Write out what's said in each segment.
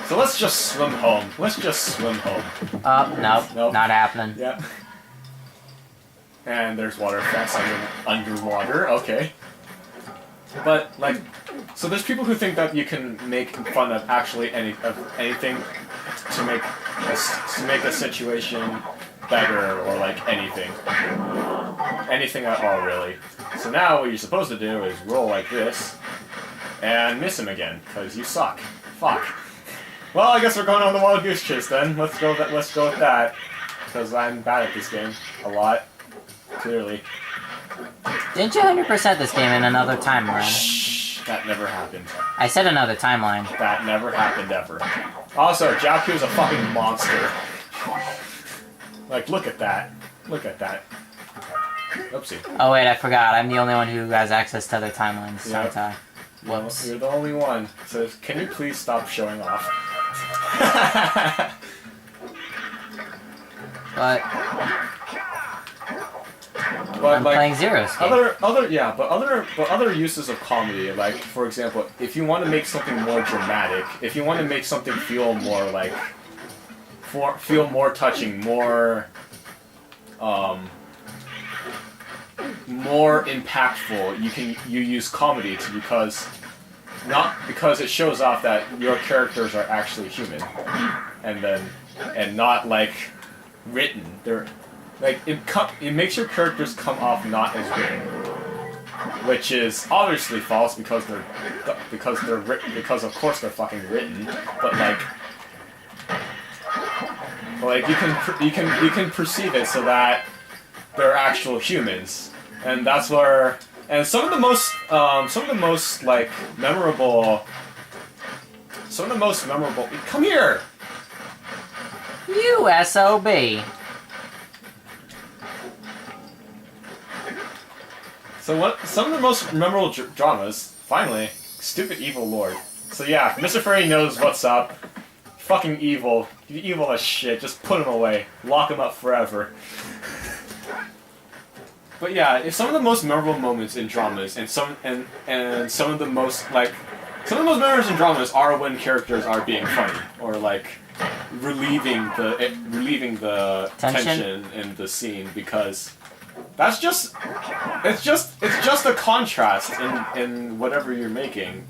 So let's just swim home. Let's just swim home. Nope. Not happening. Yep. And there's water effects underwater. Okay. But like, so there's people who think that you can make fun of actually anything to make a situation better or like anything at all really. So now what you're supposed to do is roll like this and miss him again because you suck. Fuck. Well, I guess we're going on the wild goose chase then. Let's go with that because I'm bad at this game a lot. Clearly. Didn't you 100% this game in another timeline? Shh, that never happened. I said another timeline. That never happened ever. Also, Jakku's a fucking monster. Like, look at that. Look at that. Oopsie. Oh wait, I forgot. I'm the only one who has access to other timelines. Yep. Sorry. Whoops. You're the only one. So, can you please stop showing off? But I'm like, playing Zero's game. Other uses of comedy, like for example, if you want to make something more dramatic, if you want to make something feel more like, feel more touching, more impactful, you use comedy because it shows off that your characters are actually human, and not like written. They're like it makes your characters come off not as written, which is obviously false because of course they're fucking written, but you can perceive it so that they're actual humans, and that's where some of the most memorable. Come here. You SOB. So some of the most memorable dramas, finally, stupid evil lord. So yeah, Mr. Furry knows what's up. Fucking evil. He's evil as shit. Just put him away. Lock him up forever. But yeah, if some of the most memorable moments in dramas and some of the most memorable in dramas are when characters are being funny or like relieving the tension in the scene, because that's just it's just a contrast in whatever you're making.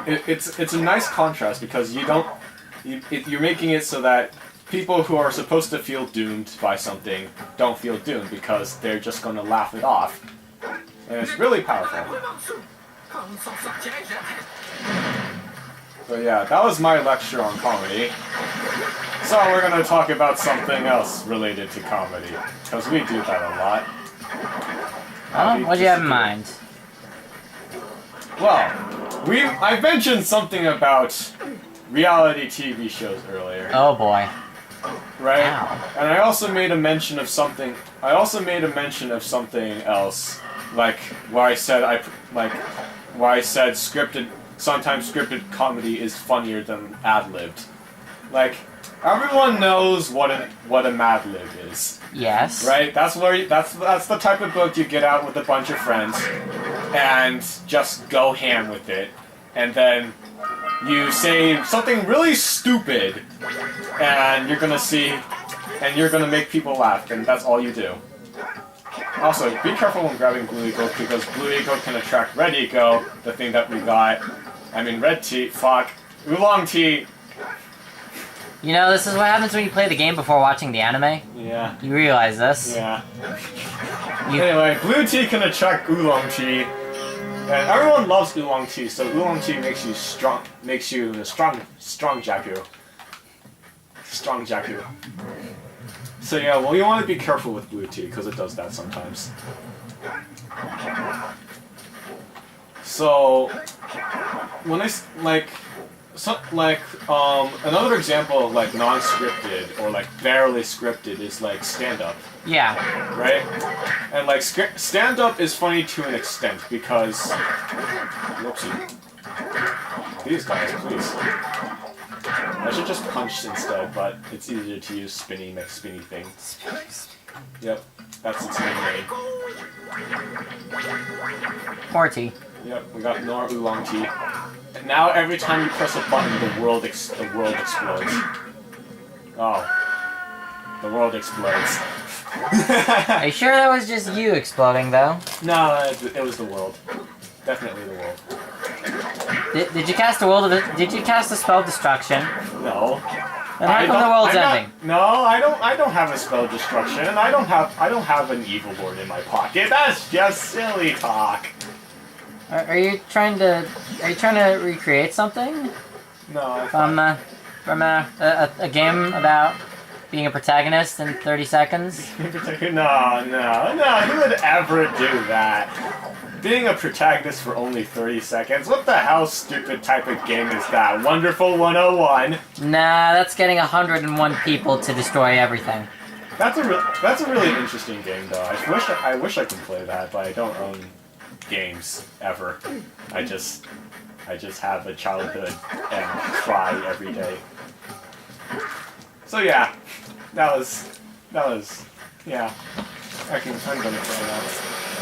It's a nice contrast because you're making it so that people who are supposed to feel doomed by something don't feel doomed because they're just going to laugh it off, and it's really powerful. So yeah, that was my lecture on comedy. So we're going to talk about something else related to comedy, because we do that a lot. What do you have in mind? Well, I mentioned something about reality TV shows earlier. Oh boy. Right? Ow. And I also made a mention of something. I also made a mention of something else, like where I said sometimes scripted comedy is funnier than ad-libbed. Like, everyone knows what a Mad Lib is. Yes. Right? That's the type of book you get out with a bunch of friends and just go ham with it. And then you say something really stupid and you're gonna make people laugh, and that's all you do. Also, be careful when grabbing Blue Eagle, because Blue Eagle can attract Red Eagle, the thing that we got. I mean, Red Tea, fuck. Oolong Tea. You know, this is what happens when you play the game before watching the anime. Yeah. You realize this. Yeah. Anyway, Blue Tea can attract Oolong Tea. And everyone loves Oolong Tea, so Oolong Tea makes you strong Jakku. Strong Jakku. So yeah, well, you want to be careful with Blue Tea, because it does that sometimes. So, when another example of like non-scripted or like barely scripted is like stand-up. Yeah. Right? And like stand-up is funny to an extent because, whoopsie. These guys, please. I should just punch instead, but it's easier to use spinny thing. Yep, that's its name. More tea. Yep, we got more oolong tea. now every time you press a button, the world explodes. Oh, the world explodes. Are you sure that was just you exploding, though? No, it was the world. Definitely the world. Did you cast Did you cast a spell destruction? No. Then how come the world's ending? No, I don't have a spell destruction, and I don't have an evil lord in my pocket. That's just silly talk. Are you trying to recreate something? No. From a game about being a protagonist in 30 seconds? No. Who would ever do that? Being a protagonist for only 30 seconds? What the hell stupid type of game is that? Wonderful 101? Nah, that's getting 101 people to destroy everything. That's a really interesting game, though. I wish I could play that, but I don't own games ever. I just have a childhood and cry every day. So yeah, that was yeah. I'm gonna play that.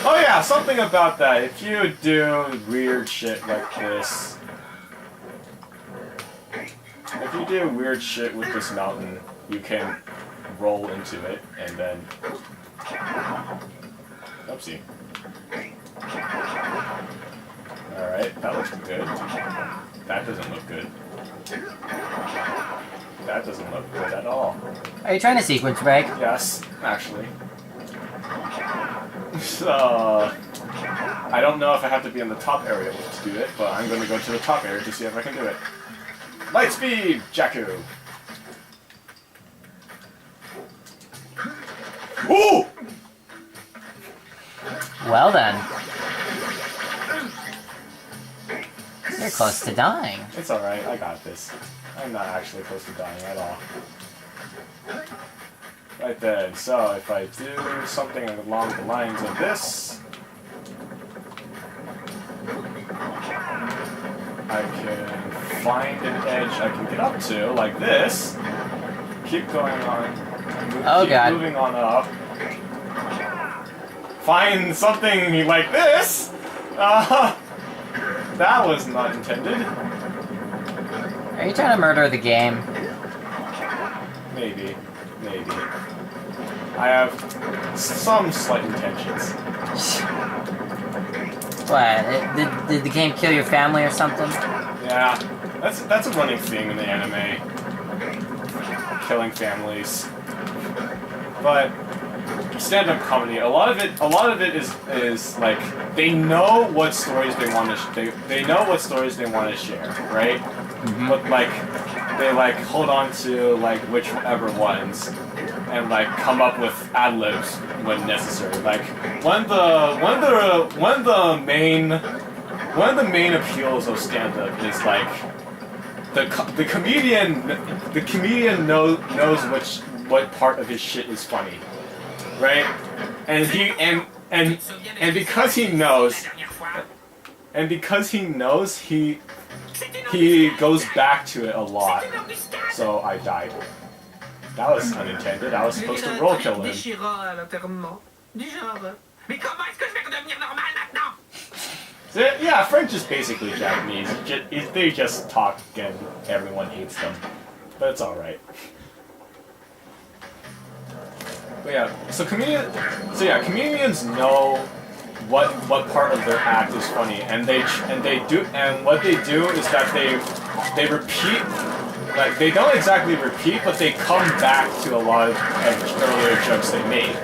Oh yeah, something about that. If you do weird shit like this, if you do weird shit with this mountain, you can roll into it and then. Oopsie. Alright, that looks good. That doesn't look good. That doesn't look good at all. Are you trying to sequence break? Yes, actually. So, I don't know if I have to be in the top area to do it, but I'm going to go to the top area to see if I can do it. Light speed, Jakku! Ooh! Well then. You're close to dying. It's alright, I got this. I'm not actually close to dying at all. Right then, so if I do something along the lines of this, I can find an edge I can get up to, like this. Keep going on. Keep moving on up. Find something like this! That was not intended. Are you trying to murder the game? Maybe. I have some slight intentions. What? Did the game kill your family or something? Yeah, that's a running theme in the anime. Killing families. But stand-up comedy, a lot of it is like they know what stories they want to they know what stories they want to share, right? Mm-hmm. But like they like hold on to like whichever ones and like come up with ad-libs when necessary. Like one of the main appeals of stand-up is like the comedian knows what part of his shit is funny. Right? And because he knows he goes back to it a lot. So I died. That was unintended. I was supposed to roll kill him. So, yeah, French is basically Japanese. They just talk and everyone hates them. But it's alright. But yeah, so comedians know what part of their act is funny, and what they do is that they repeat, like they don't exactly repeat, but they come back to a lot of earlier jokes they made,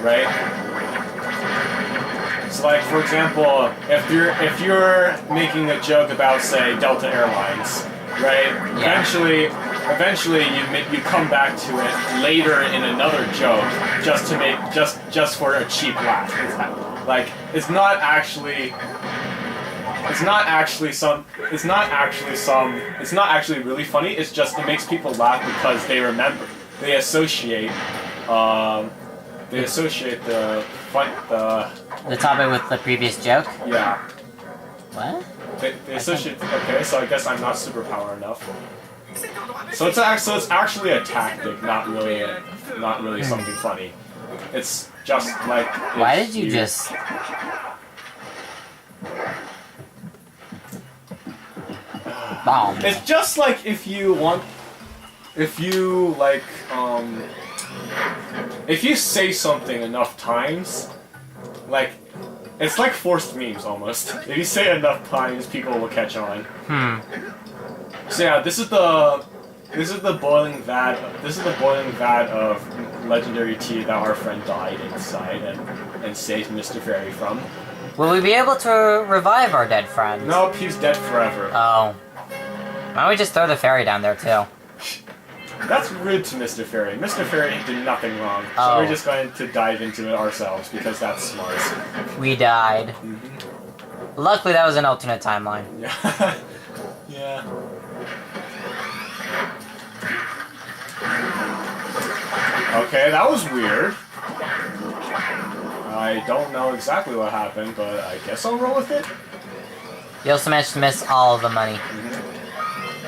right? So like for example, if you're making a joke about say Delta Airlines, right? Yeah. Eventually, you come back to it later in another joke just to make just for a cheap laugh. It's not actually really funny. It's just it makes people laugh because they associate the topic with the previous joke. Yeah. What? They associate. Okay, so I guess I'm not superpower enough. So it's actually a tactic, not really something funny. It's just like. Why did you just? Bomb. It's just like if you say something enough times, like, it's like forced memes almost. If you say it enough times, people will catch on. So yeah, this is the boiling vat of legendary tea that our friend died inside and saved Mr. Fairy from. Will we be able to revive our dead friend? Nope, he's dead forever. Oh. Why don't we just throw the fairy down there too? That's rude to Mr. Fairy. Mr. Fairy did nothing wrong. So we're just going to dive into it ourselves because that's smart. We died. Luckily that was an alternate timeline. Yeah. Yeah. Okay, that was weird. I don't know exactly what happened, but I guess I'll roll with it. You also managed to miss all of the money.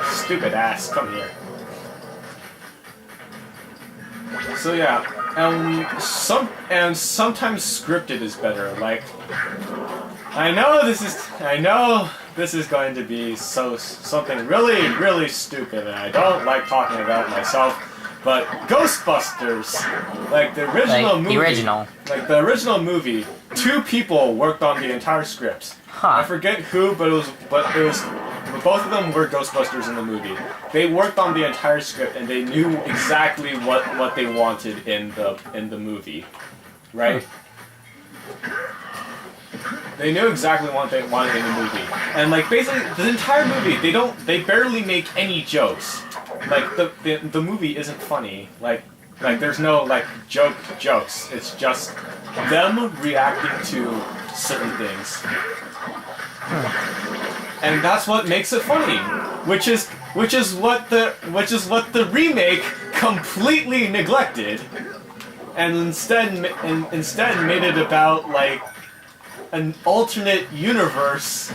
Stupid ass, come here. So yeah, sometimes scripted is better. Like, I know this is going to be something really, really stupid, and I don't like talking about it myself. But Ghostbusters, like the original movie, the original movie, 2 people worked on the entire script. I forget who, but both of them were Ghostbusters in the movie. They worked on the entire script and they knew exactly what they wanted in the movie, right? They knew exactly what they wanted in the movie, and like basically the entire movie, they barely make any jokes. Like the movie isn't funny. Like there's no like jokes. It's just them reacting to certain things. And that's what makes it funny, which is what the remake completely neglected, and instead made it about like an alternate universe.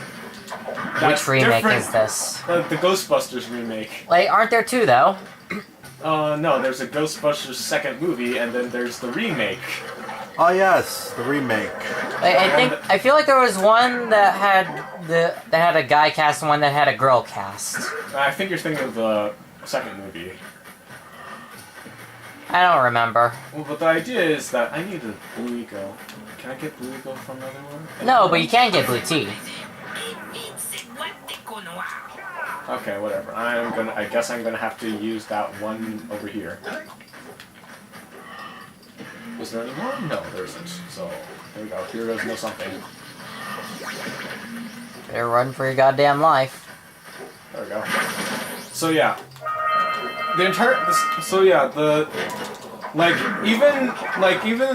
Which remake is this? The Ghostbusters remake. Like, aren't there 2 though? No, there's a Ghostbusters second movie, and then there's the remake. Oh yes, the remake. I feel like there was one that had a guy cast and one that had a girl cast. I think you're thinking of the second movie. I don't remember. Well, but the idea is that I need a blue ego. Can I get blue ego from another one? No, but you can get blue tea. Okay, whatever. I guess I'm gonna have to use that one over here. Is there any more? No, there isn't. So, there we go. Heroes know something. Better run for your goddamn life. There we go. So yeah. Even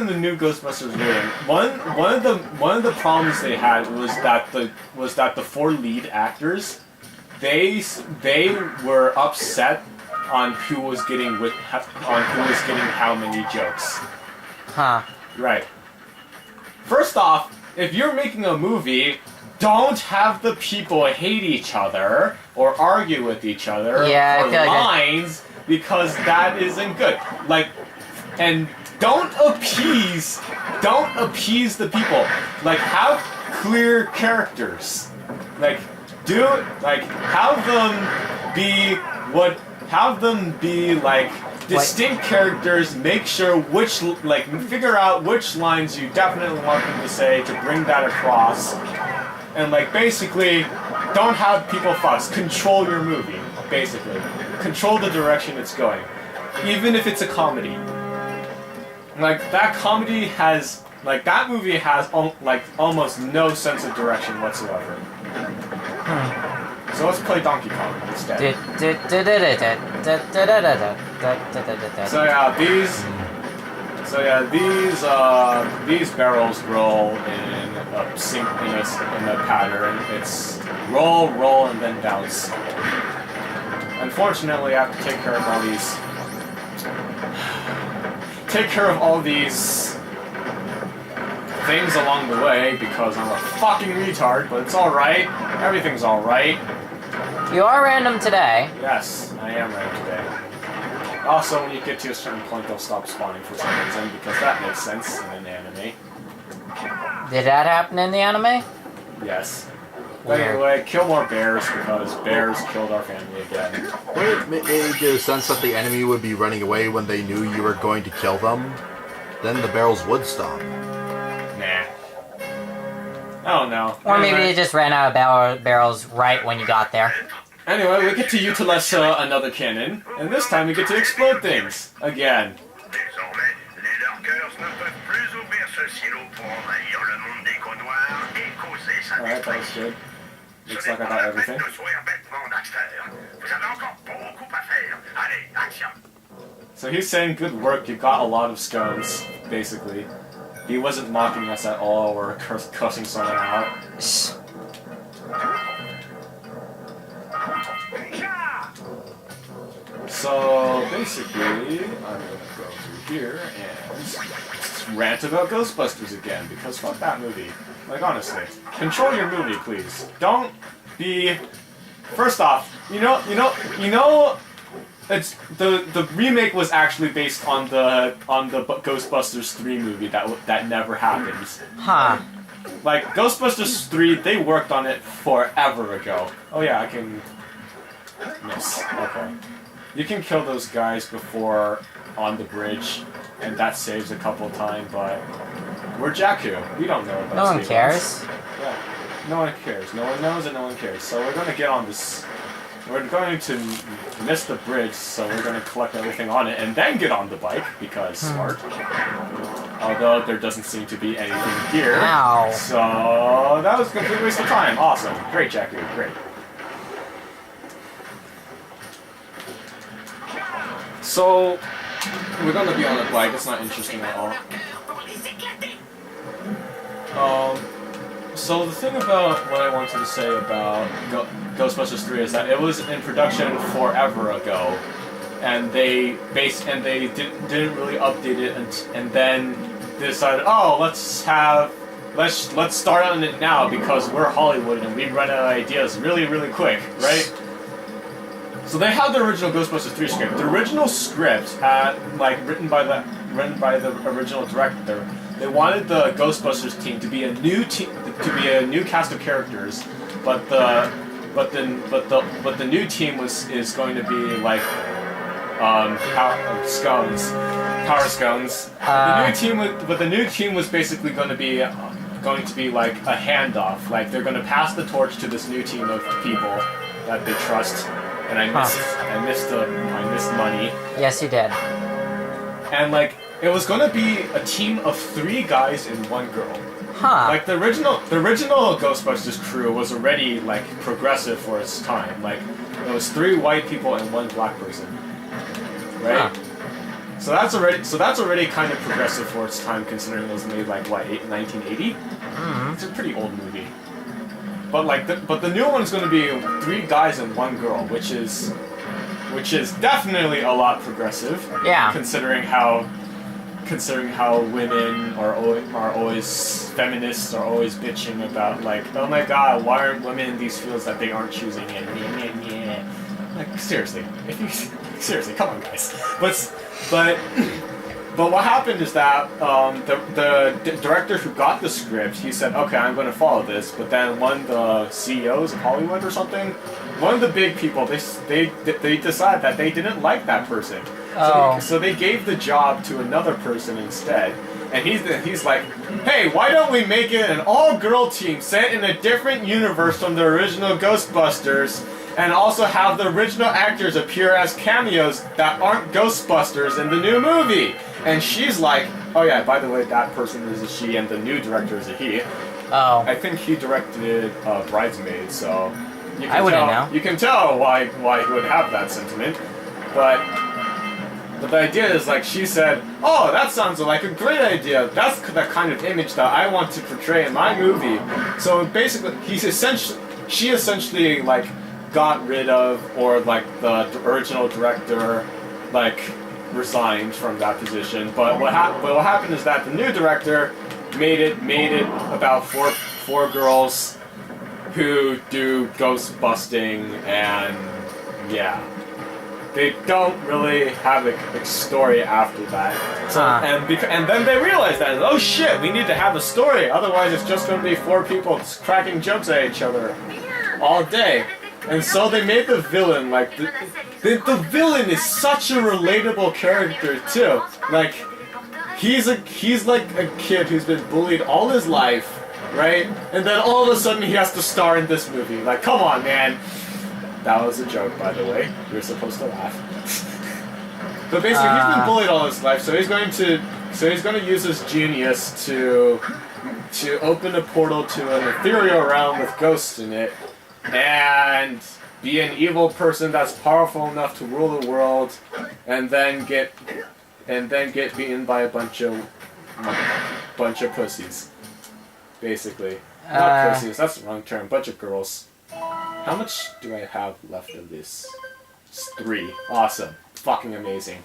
in the new Ghostbusters game, one of the problems they had was that the 4 lead actors, they were upset on who was getting how many jokes. Huh. Right. First off, if you're making a movie, don't have the people hate each other or argue with each other for lines, because that isn't good. Like, and don't appease the people. Like, have clear characters. Like, have them be like distinct characters. Make sure figure out which lines you definitely want them to say to bring that across. And like basically, don't have people fuss. Control your movie, basically. Control the direction it's going. Even if it's a comedy. Like that movie has almost no sense of direction whatsoever. So let's play Donkey Kong instead. These barrels roll in a pattern. It's roll, and then bounce. Unfortunately, I have to take care of all these things along the way because I'm a fucking retard, but it's alright. Everything's alright. You are random today. Yes, I am random today. Also, when you get to a certain point, they'll stop spawning for some reason, because that makes sense in an anime. Did that happen in the anime? Yes. But Weird. anyway, kill more bears because bears killed our family again. Would it give a sense that the enemy would be running away when they knew you were going to kill them? Then the barrels would stop. Nah. I don't know. Or maybe Anyway. they just ran out of barrels right when you got there. Anyway, we get to utilize another cannon, and this time we get to explode things again. Désormais, les lurkers ne peuvent plus ouvrir ce silo pour envahir le monde des connoirs et causer sa Alright, that was destruction. good. Looks like I got everything. De sourire bêtement, Daxter. Vous avez encore beaucoup à faire. Allez, action! So he's saying, good work, you got a lot of scones, basically. He wasn't mocking us at all or cussing someone out. So basically, I'm gonna go through here and rant about Ghostbusters again, because fuck that movie. Like, honestly. Control your movie, please. Don't be... First off, it's the remake was actually based on the Ghostbusters 3 movie that never happened. Huh. Like Ghostbusters 3, they worked on it forever ago. Oh yeah, I can miss. Okay. You can kill those guys before on the bridge, and that saves a couple time, but we're Jakku. We don't know about No one save cares. routes. Yeah. No one cares. No one knows and no one cares. So we're gonna get on this. We're going to miss the bridge, so we're going to collect everything on it and then get on the bike, because smart. Although there doesn't seem to be anything here. Ow. So that was a complete waste of time. Awesome. Great, Jakku. Great. So we're going to be on a bike. It's not interesting at all. So the thing about what I wanted to say about Ghostbusters 3 is that it was in production forever ago, and they didn't really update it, and then they decided, oh, let's start on it now because we're Hollywood and we run out of ideas really quick, right? So they had the original Ghostbusters 3 script. The original script, written by the original director. They wanted the Ghostbusters team to be a new cast of characters, but the new team is going to be like power scones. The new team was basically going to be like a handoff. Like they're going to pass the torch to this new team of people that they trust. And I missed money. Yes, you did. And like it was gonna be a team of 3 guys and 1 girl. Huh. Like the original Ghostbusters crew was already like progressive for its time. Like it was 3 white people and 1 black person. Right? Huh. So that's already kind of progressive for its time, considering it was made like 1980. Mm-hmm. It's a pretty old movie. But the new one's going to be 3 guys and 1 girl, which is definitely a lot progressive. Yeah. Considering how women are always feminists are always bitching about like, oh my god, why aren't women in these fields that they aren't choosing? And like seriously, come on guys. But what happened is that the director who got the script, he said, okay, I'm going to follow this. But then one of the CEOs of Hollywood or something, one of the big people, they decided that they didn't like that person. Oh. So they gave the job to another person instead. And he's like, hey, why don't we make it an all-girl team set in a different universe from the original Ghostbusters, and also have the original actors appear as cameos that aren't Ghostbusters in the new movie. And she's like, oh yeah, by the way, that person is a she and the new director is a he. Oh. I think he directed Bridesmaids, so I wouldn't know. You can tell why he would have that sentiment. But the idea is like she said, oh, that sounds like a great idea. That's the kind of image that I want to portray in my movie. So basically, she essentially like got rid of, or like the original director like resigned from that position. But what happened is that the new director made it about four girls who do ghost busting, and yeah, they don't really have a story after that. So and then they realized that, oh shit, we need to have a story, otherwise it's just going to be 4 people cracking jokes at each other. all day. And so they made the villain, like, the villain is such a relatable character, too. Like, he's like a kid who's been bullied all his life, right? And then all of a sudden he has to star in this movie. Like, come on, man. That was a joke, by the way. You're supposed to laugh. But basically, he's been bullied all his life, so he's going to use his genius to open a portal to an ethereal realm with ghosts in it, and be an evil person that's powerful enough to rule the world, and then get beaten by a bunch of pussies. Basically, not pussies. That's the wrong term. Bunch of girls. How much do I have left of this? It's 3. Awesome. Fucking amazing.